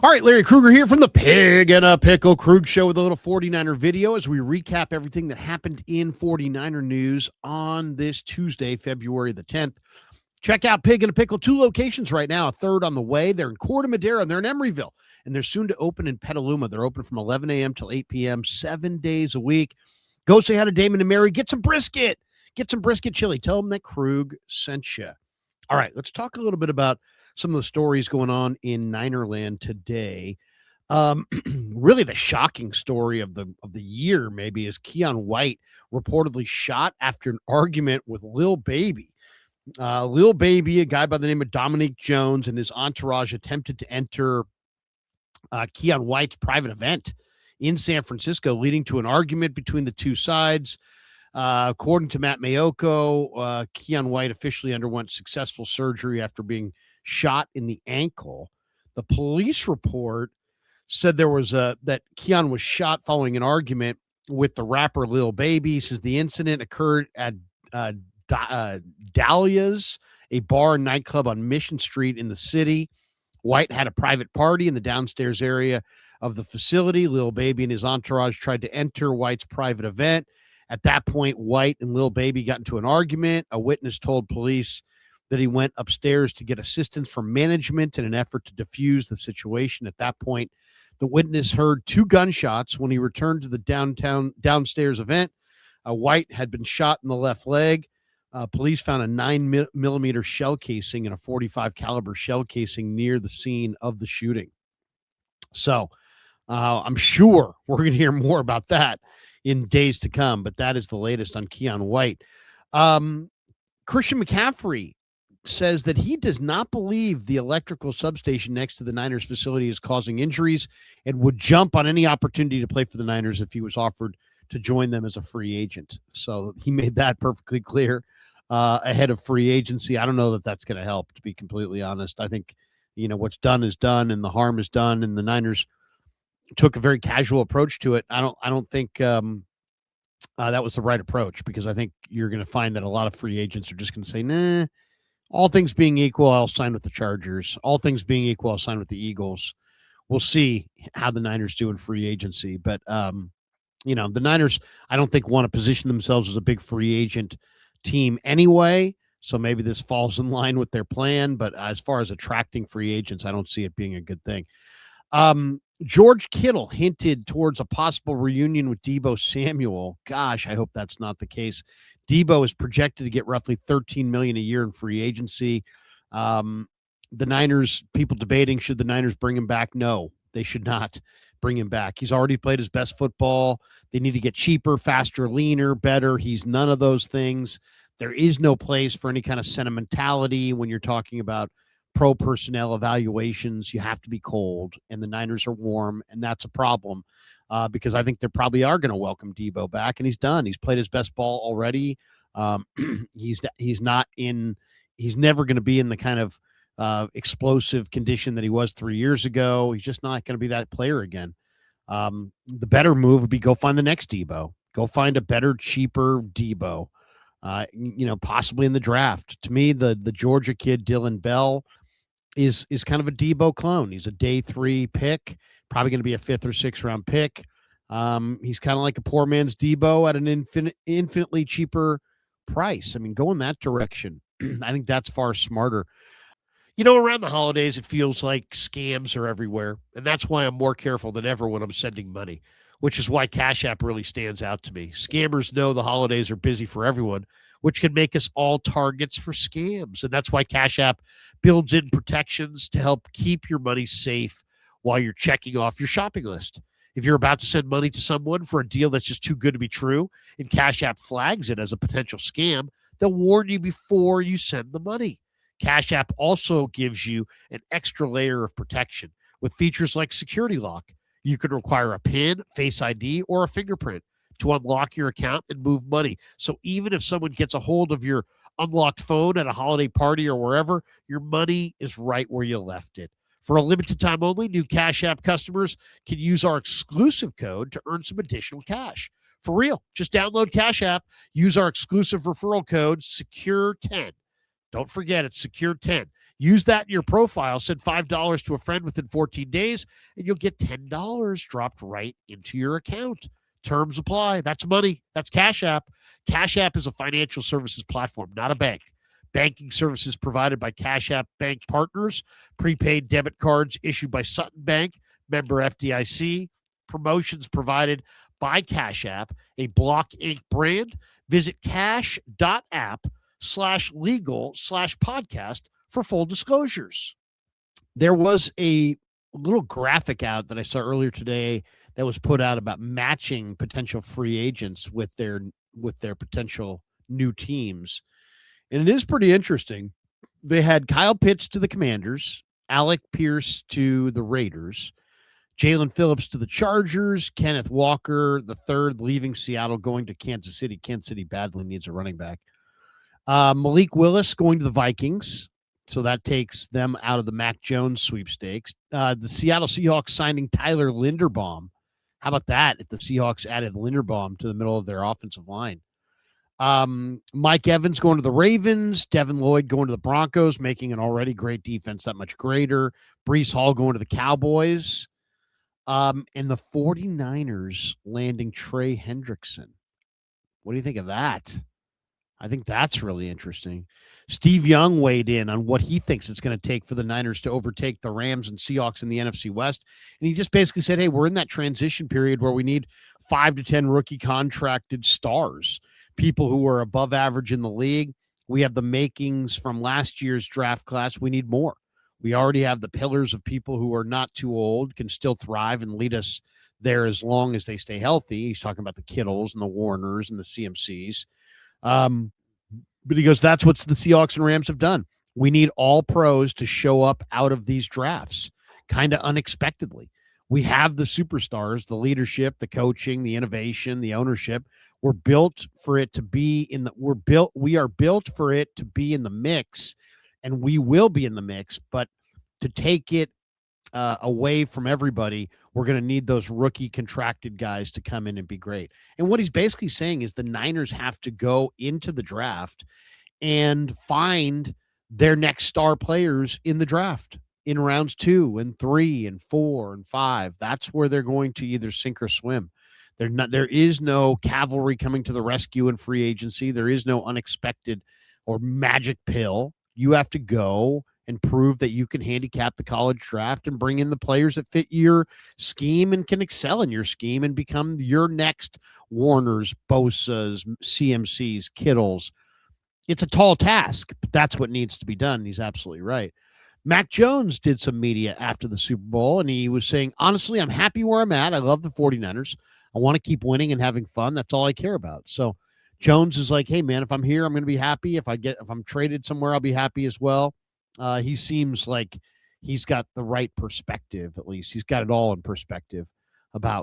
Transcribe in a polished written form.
All right, Larry Krueger here from the Pig and a Pickle Krug Show with a little 49er video as we recap everything that happened in 49er news on this Tuesday, February the 10th. Check out Pig and a Pickle, 2 locations right now, a third on the way. They're in Corte Madera, and they're in Emeryville, and they're soon to open in Petaluma. They're open from 11 a.m. till 8 p.m., 7 days a week. Go say hi to Damon and Mary. Get some brisket. Get some brisket chili. Tell them that Krug sent you. All right, let's talk a little bit about some of the stories going on in Ninerland today. Really the shocking story of the year maybe is Keon White reportedly shot after an argument with Lil Baby. Lil Baby, a guy by the name of Dominique Jones, and his entourage attempted to enter Keon White's private event in San Francisco, leading to an argument between the two sides. According to Matt Mayoko, Keon White officially underwent successful surgery after being shot in the ankle. The police report said there was that Keon was shot following an argument with the rapper Lil Baby. Says the incident occurred at Dahlia's, a bar and nightclub on Mission Street in the city. White had a private party in the downstairs area of the facility. Lil Baby and his entourage tried to enter White's private event. At that point, White and Lil Baby got into an argument. A witness told police that he went upstairs to get assistance from management in an effort to defuse the situation. At that point, the witness heard 2 gunshots. When he returned to the downstairs event, White had been shot in the left leg. Police found a 9mm shell casing and a .45 caliber shell casing near the scene of the shooting. So I'm sure we're going to hear more about that in days to come, but that is the latest on Keon White. Christian McCaffrey says that he does not believe the electrical substation next to the Niners facility is causing injuries and would jump on any opportunity to play for the Niners if he was offered to join them as a free agent. So he made that perfectly clear ahead of free agency. I don't know that that's going to help, to be completely honest. I think, what's done is done and the harm is done, and the Niners took a very casual approach to it. I don't think that was the right approach, because I think you're going to find that a lot of free agents are just going to say, nah, all things being equal, I'll sign with the Chargers. All things being equal, I'll sign with the Eagles. We'll see how the Niners do in free agency. But, the Niners, I don't think, want to position themselves as a big free agent team anyway. So maybe this falls in line with their plan. But as far as attracting free agents, I don't see it being a good thing. George Kittle hinted towards a possible reunion with Debo Samuel. Gosh, I hope that's not the case. Debo is projected to get roughly $13 million a year in free agency. The Niners, people debating, should the Niners bring him back? No, they should not bring him back. He's already played his best football. They need to get cheaper, faster, leaner, better. He's none of those things. There is no place for any kind of sentimentality when you're talking about pro personnel evaluations. You have to be cold, and the Niners are warm, and that's a problem because I think they probably are going to welcome Debo back, and he's done. He's played his best ball already. He's never going to be in the kind of explosive condition that he was 3 years ago. He's just not going to be that player again. The better move would be go find the next Debo. Go find a better, cheaper Debo, possibly in the draft. To me, the Georgia kid, Dylan Bell, is kind of a Debo clone. He's a day 3 pick, probably going to be a 5th or 6th round pick. He's kind of like a poor man's Debo at an infinitely cheaper price. I mean, go in that direction. I think that's far smarter. Around the holidays, it feels like scams are everywhere, and that's why I'm more careful than ever when I'm sending money, which is why Cash App really stands out to me. Scammers know the holidays are busy for everyone, which can make us all targets for scams. And that's why Cash App builds in protections to help keep your money safe while you're checking off your shopping list. If you're about to send money to someone for a deal that's just too good to be true, and Cash App flags it as a potential scam, they'll warn you before you send the money. Cash App also gives you an extra layer of protection with features like security lock. You can require a PIN, Face ID, or a fingerprint to unlock your account and move money. So even if someone gets a hold of your unlocked phone at a holiday party or wherever, your money is right where you left it. For a limited time only, new Cash App customers can use our exclusive code to earn some additional cash. For real, just download Cash App, use our exclusive referral code, SECURE10. Don't forget, it's SECURE10. Use that in your profile. Send $5 to a friend within 14 days, and you'll get $10 dropped right into your account. Terms apply. That's money. That's Cash App. Cash App is a financial services platform, not a bank. Banking services provided by Cash App Bank partners. Prepaid debit cards issued by Sutton Bank, member FDIC. Promotions provided by Cash App, a Block Inc. brand. Visit cash.app/legal/podcast for full disclosures. There was a little graphic out that I saw earlier today that was put out about matching potential free agents with their potential new teams. And it is pretty interesting. They had Kyle Pitts to the Commanders, Alec Pierce to the Raiders, Jalen Phillips to the Chargers, Kenneth Walker the third leaving Seattle, going to Kansas City. Kansas City badly needs a running back. Malik Willis going to the Vikings. So that takes them out of the Mac Jones sweepstakes. The Seattle Seahawks signing Tyler Linderbaum. How about that if the Seahawks added Linderbaum to the middle of their offensive line? Mike Evans going to the Ravens. Devin Lloyd going to the Broncos, making an already great defense that much greater. Breece Hall going to the Cowboys. And the 49ers landing Trey Hendrickson. What do you think of that? I think that's really interesting. Steve Young weighed in on what he thinks it's going to take for the Niners to overtake the Rams and Seahawks in the NFC West. And he just basically said, hey, we're in that transition period where we need 5 to 10 rookie contracted stars, people who are above average in the league. We have the makings from last year's draft class. We need more. We already have the pillars of people who are not too old, can still thrive and lead us there as long as they stay healthy. He's talking about the Kittles and the Warners and the CMCs. But he goes, that's what the Seahawks and Rams have done. We need all pros to show up out of these drafts kind of unexpectedly. We have the superstars, the leadership, the coaching, the innovation, the ownership. We're built for it to be in the, we are built for it to be in the mix, and we will be in the mix, but to take it away from everybody, we're going to need those rookie contracted guys to come in and be great. And what he's basically saying is the Niners have to go into the draft and find their next star players in the draft in rounds 2 and 3 and 4 and 5. That's where they're going to either sink or swim. There is no cavalry coming to the rescue in free agency. There is no unexpected or magic pill. You have to go and prove that you can handicap the college draft and bring in the players that fit your scheme and can excel in your scheme and become your next Warners, Bosa's, CMC's, Kittles. It's a tall task, but that's what needs to be done. And he's absolutely right. Mac Jones did some media after the Super Bowl, and he was saying, honestly, I'm happy where I'm at. I love the 49ers. I want to keep winning and having fun. That's all I care about. So Jones is like, hey, man, if I'm here, I'm going to be happy. If I'm traded somewhere, I'll be happy as well. He seems like he's got the right perspective, at least. He's got it all in perspective about